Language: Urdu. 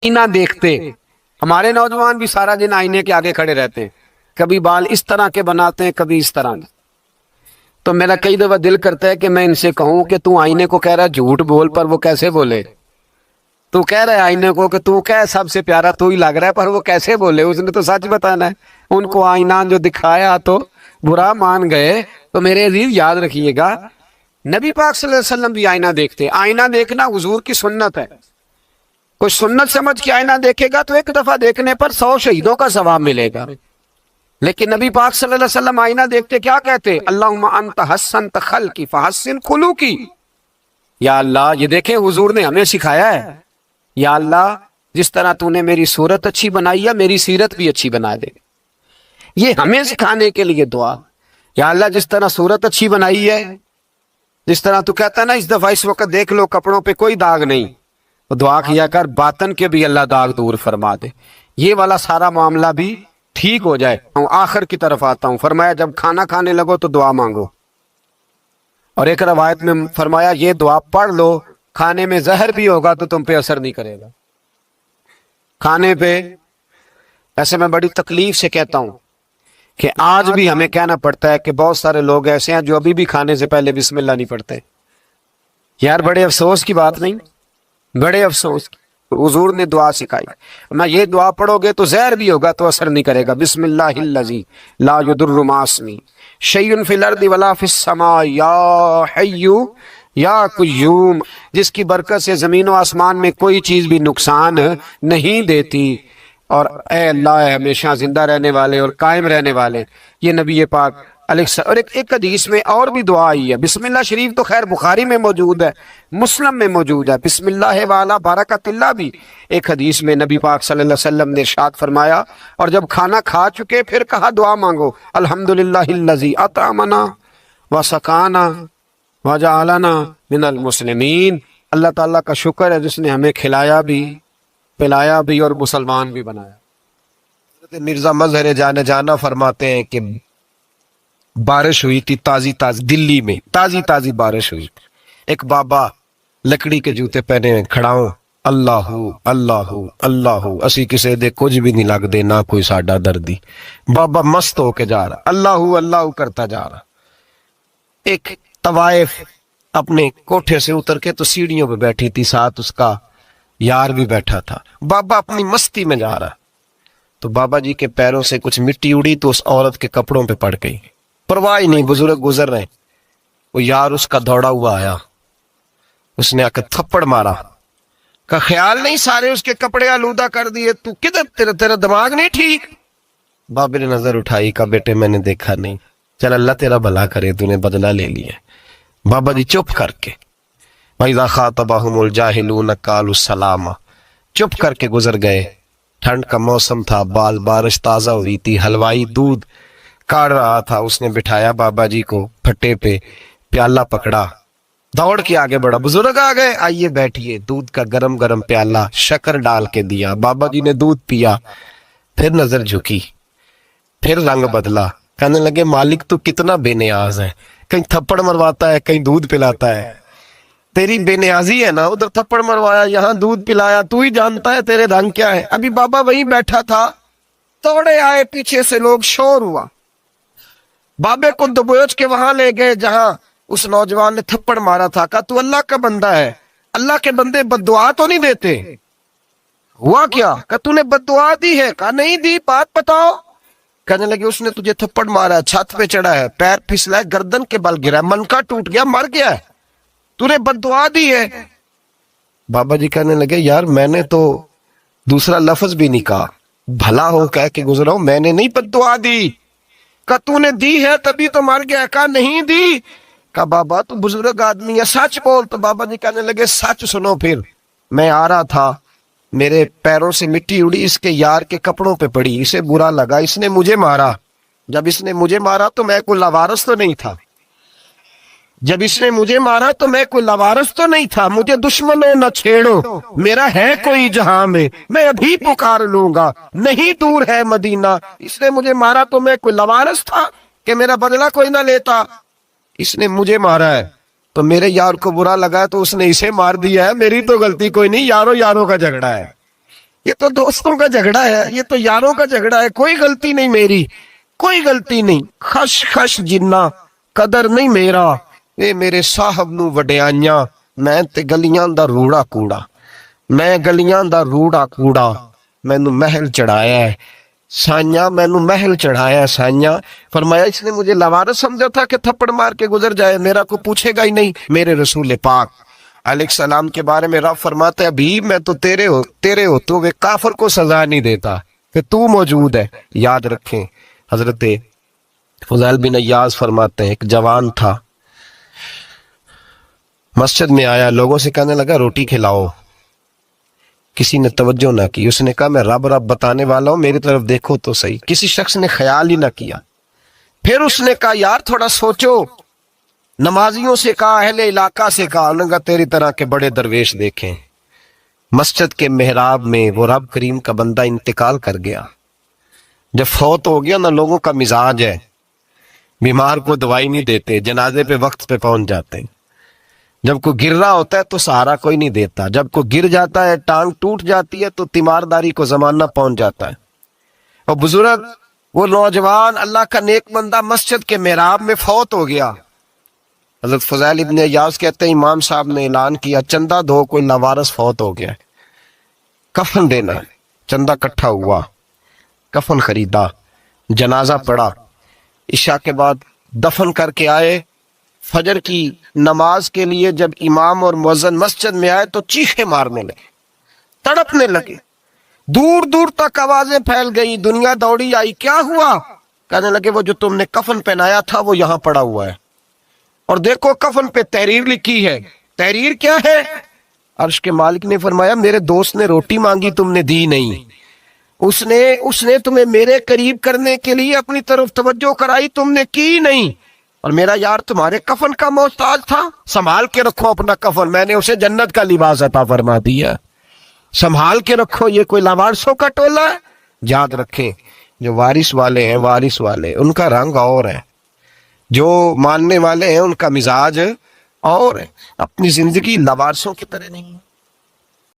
آئینہ دیکھتے. ہمارے نوجوان بھی سارا دن آئینے کے آگے کھڑے رہتے ہیں، کبھی بال اس طرح کے بناتے ہیں، کبھی اس طرح کے. تو میرا کئی دفعہ دل کرتا ہے کہ میں ان سے کہوں کہ تو آئینے کو کہہ رہا ہے جھوٹ بول، پر وہ کیسے بولے؟ تو کہہ رہا ہے آئینے کو کہ تو کیا سب سے پیارا تو ہی لگ رہا ہے، پر وہ کیسے بولے؟ اس نے تو سچ بتانا ہے. ان کو آئینہ جو دکھایا تو برا مان گئے. تو میرے عزیز یاد رکھیے گا، نبی پاک صلی اللہ علیہ وسلم بھی آئینہ دیکھتے. آئینہ دیکھنا حضور کی سنت ہے. کوئی سنت سمجھ کے آئینہ دیکھے گا تو ایک دفعہ دیکھنے پر 100 شہیدوں کا ثواب ملے گا. لیکن نبی پاک صلی اللہ علیہ وسلم آئینہ دیکھتے کیا کہتے؟ اللہم انت حسنت خلقی فحسن خلوقی. یا اللہ، یہ دیکھیں حضور نے ہمیں سکھایا ہے، یا اللہ جس طرح تو نے میری صورت اچھی بنائی ہے میری سیرت بھی اچھی بنا دے. یہ ہمیں سکھانے کے لیے دعا. یا اللہ جس طرح صورت اچھی بنائی ہے، جس طرح تو کہتا ہے نا اس دفعہ اس وقت دیکھ لو کپڑوں پہ کوئی داغ نہیں، تو دعا کیا کر باطن کے بھی اللہ داغ دور فرما دے. یہ والا سارا معاملہ بھی ٹھیک ہو جائے. آخر کی طرف آتا ہوں. فرمایا جب کھانا کھانے لگو تو دعا مانگو. اور ایک روایت میں فرمایا یہ دعا پڑھ لو، کھانے میں زہر بھی ہوگا تو تم پہ اثر نہیں کرے گا. کھانے پہ ایسے میں بڑی تکلیف سے کہتا ہوں کہ آج بھی ہمیں کہنا پڑتا ہے کہ بہت سارے لوگ ایسے ہیں جو ابھی بھی کھانے سے پہلے بسم اللہ نہیں پڑھتے. یار بڑے افسوس کی بات نہیں؟ بڑے افسوس کی. حضور نے دعا سکھائی، میں یہ دعا پڑھو گے تو زہر بھی ہوگا تو اثر نہیں کرے گا. بسم اللہ الذی لا یضر مع اسمہ شیء فی الارض ولا فی السماء یا حی یا قیوم، جس کی برکت سے زمین و آسمان میں کوئی چیز بھی نقصان نہیں دیتی. اور اے اللہ ہے ہمیشہ زندہ رہنے والے اور قائم رہنے والے. یہ نبی پاک علیہ السلام. اور ایک حدیث میں اور بھی دعا آئی ہے. بسم اللہ شریف تو خیر بخاری میں موجود ہے، مسلم میں موجود ہے. بسم اللہ والا برکت اللہ بھی ایک حدیث میں نبی پاک صلی اللہ علیہ وسلم نے ارشاد فرمایا. اور جب کھانا کھا چکے پھر کہا دعا مانگو، الحمدللہ الذی اطعمنا وسقانا وجعلنا من المسلمین. اللہ تعالیٰ کا شکر ہے جس نے ہمیں کھلایا بھی، پلایا بھی اور مسلمان بھی بنایا. مرزا مظہر جانا فرماتے ہیں کہ بارش ہوئی تھی تازی دلی میں تازی بارش ہوئی. ایک بابا لکڑی کے جوتے پہنے ہوئے کھڑا ہوں، اللہ اللہ اللہ اسی کسے دے کچھ بھی نہیں لگ دے نہ کوئی ساڈا دردی. بابا مست ہو کے جا رہا، اللہ اللہ کرتا جا رہا. ایک طوائف اپنے کوٹھے سے اتر کے تو سیڑھیوں پہ بیٹھی تھی، ساتھ اس کا یار بھی بیٹھا تھا. بابا اپنی مستی میں جا رہا تو بابا جی کے پیروں سے کچھ مٹی اڑی تو اس عورت کے کپڑوں پہ پڑ گئی. پرواہ ہی نہیں، بزرگ گزر رہے. وہ یار اس کا دوڑا ہوا آیا، اس نے آ کے تھپڑ مارا. کا خیال نہیں سارے اس کے کپڑے آلودہ کر دیے، تو کدھر تیرا دماغ نہیں ٹھیک؟ بابے نے نظر اٹھائی، کہا بیٹے میں نے دیکھا نہیں، چل اللہ تیرا بھلا کرے، تو نے بدلہ لے لیا. بابا جی چپ کر کے وَإِذَا خَاطَبَهُمُ الْجَاهِلُونَ قَالُوا السَّلَامَ چپ کر کے گزر گئے. ٹھنڈ کا موسم تھا، بارش تازہ ہوئی تھی، حلوائی دودھ کاڑ رہا تھا. اس نے بٹھایا بابا جی کو پھٹے پہ، پیالہ پکڑا، دوڑ کے آگے بڑھا. بزرگ آ گئے، آئیے بیٹھیے. دودھ کا گرم گرم پیالہ شکر ڈال کے دیا. بابا جی نے دودھ پیا، پھر نظر جھکی، پھر رنگ بدلا. کہنے لگے مالک تو کتنا بے نیاز ہے، کہیں تھپڑ مرواتا ہے کہیں دودھ پلاتا ہے. تیری بے نیازی ہے نا، ادھر تھپڑ مروایا یہاں دودھ پلایا، تو ہی جانتا ہے تیرے رنگ کیا ہے. ابھی بابا وہیں بیٹھا تھا، توڑے آئے پیچھے سے لوگ، شور ہوا. بابے کو دبوچ کے وہاں لے گئے جہاں اس نوجوان نے تھپڑ مارا تھا. کہا تو اللہ کا بندہ ہے، اللہ کے بندے بد دعا تو نہیں دیتے. ہوا کیا؟ کہا تو نے بد دعا دی ہے. کہا نہیں دی، بات بتاؤ. کہنے لگے اس نے تجھے تھپڑ مارا ہے، چھت پہ چڑھا ہے، پیر پھسلا ہے، گردن کے بل گرا ہے، من کا ٹوٹ گیا، مر گیا ہے، تو نے بد دعا دی ہے. بابا جی کہنے لگے یار میں نے تو دوسرا لفظ بھی نہیں کہا، بھلا ہو کہہ کے گزرا ہوں، میں نے نہیں بد دعا دی. کہا تو نے دی ہے تبھی تو مر گیا. کہا نہیں دی. کہا بابا تو بزرگ آدمی ہے، سچ بول. تو بابا جی کہنے لگے سچ سنو. پھر میں آ رہا تھا، میرے پیروں سے مٹی اڑی، اس کے یار کے کپڑوں پہ پڑی، اسے برا لگا، اس نے مجھے مارا. جب اس نے مجھے مارا تو میں کوئی لاوارث تو نہیں تھا، مجھے دشمن نہ چھیڑو، میرا ہے کوئی جہاں میں ابھی پکار لوں گا، نہیں دور ہے مدینہ. اس نے مجھے مارا تو میں کوئی لاوارث تھا کہ میرا بدلہ کوئی نہ لیتا. اس نے مجھے مارا ہے تو میرے یار کو برا لگا ہے تو اس نے اسے مار دیا ہے، میری تو غلطی کوئی نہیں، یاروں کا جھگڑا ہے. یہ تو دوستوں کا جھگڑا ہے, یہ تو یاروں کا جھگڑا ہے, کوئی غلطی نہیں میری, کوئی غلطی نہیں. خش خش جنہ قدر نہیں میرا, اے میرے صاحب نو وڈیائیاں, میں تے گلیاں دا روڑا کوڑا, میں گلیاں دا روڑا کوڑا, مینو محل چڑھایا ہے سائیاں, مینو محل چڑھایا ہے سائیاں. فرمایا اس نے مجھے لوارث سمجھا تھا کہ تھپڑ مار کے گزر جائے, میرا کو پوچھے گا ہی نہیں. میرے رسول پاک علیہ السلام کے بارے میں رب فرماتا ہے ابھی میں تو تیرے ہو تو وہ کافر کو سزا نہیں دیتا کہ تو موجود ہے. یاد رکھیں حضرت فضیل بن ایاز فرماتے ہیں ایک جوان تھا, مسجد میں آیا, لوگوں سے کہنے لگا روٹی کھلاؤ, کسی نے توجہ نہ کی. اس نے کہا میں رب بتانے والا ہوں, میری طرف دیکھو تو صحیح. کسی شخص نے خیال ہی نہ کیا. پھر اس نے کہا یار تھوڑا سوچو, نمازیوں سے کہا, اہل علاقہ سے کہا, انہوں نے کہا تیری طرح کے بڑے درویش دیکھیں. مسجد کے محراب میں وہ رب کریم کا بندہ انتقال کر گیا. جب فوت ہو گیا نا, لوگوں کا مزاج ہے بیمار کو دوائی نہیں دیتے, جنازے پہ وقت پہ پہنچ جاتے ہیں. جب کوئی گر رہا ہوتا ہے تو سہارا کوئی نہیں دیتا, جب کوئی گر جاتا ہے ٹانگ ٹوٹ جاتی ہے تو تیمارداری کو زمانہ پہنچ جاتا ہے. اور بزرگ وہ نوجوان اللہ کا نیک بندہ مسجد کے محراب میں فوت ہو گیا. حضرت فضیل ابن ایاز کہتے ہیں امام صاحب نے اعلان کیا چندہ دو, کوئی لوارث فوت ہو گیا, کفن دینا. چندہ کٹھا ہوا, کفن خریدا, جنازہ پڑا, عشاء کے بعد دفن کر کے آئے. فجر کی نماز کے لیے جب امام اور مؤذن مسجد میں آئے تو چیخیں مارنے لگے, تڑپنے لگے, دور دور تک آوازیں پھیل گئی, دنیا دوڑی آئی. کیا ہوا؟ کہنے لگے وہ جو تم نے کفن پہنایا تھا وہ یہاں پڑا ہوا ہے, اور دیکھو کفن پہ تحریر لکھی ہے. تحریر کیا ہے؟ عرش کے مالک نے فرمایا میرے دوست نے روٹی مانگی تم نے دی نہیں, اس نے تمہیں میرے قریب کرنے کے لیے اپنی طرف توجہ کرائی, تم نے کی نہیں, اور میرا یار تمہارے کفن کا محتاج تھا. سنبھال کے رکھو اپنا کفن, میں نے اسے جنت کا لباس عطا فرما دیا, سنبھال کے رکھو. یہ کوئی لاوارثوں کا ٹولہ ہے؟ یاد رکھیں جو وارث والے ہیں, وارث والے ان کا رنگ اور ہے, جو ماننے والے ہیں ان کا مزاج اور ہے. اپنی زندگی لاوارثوں کی طرح نہیں.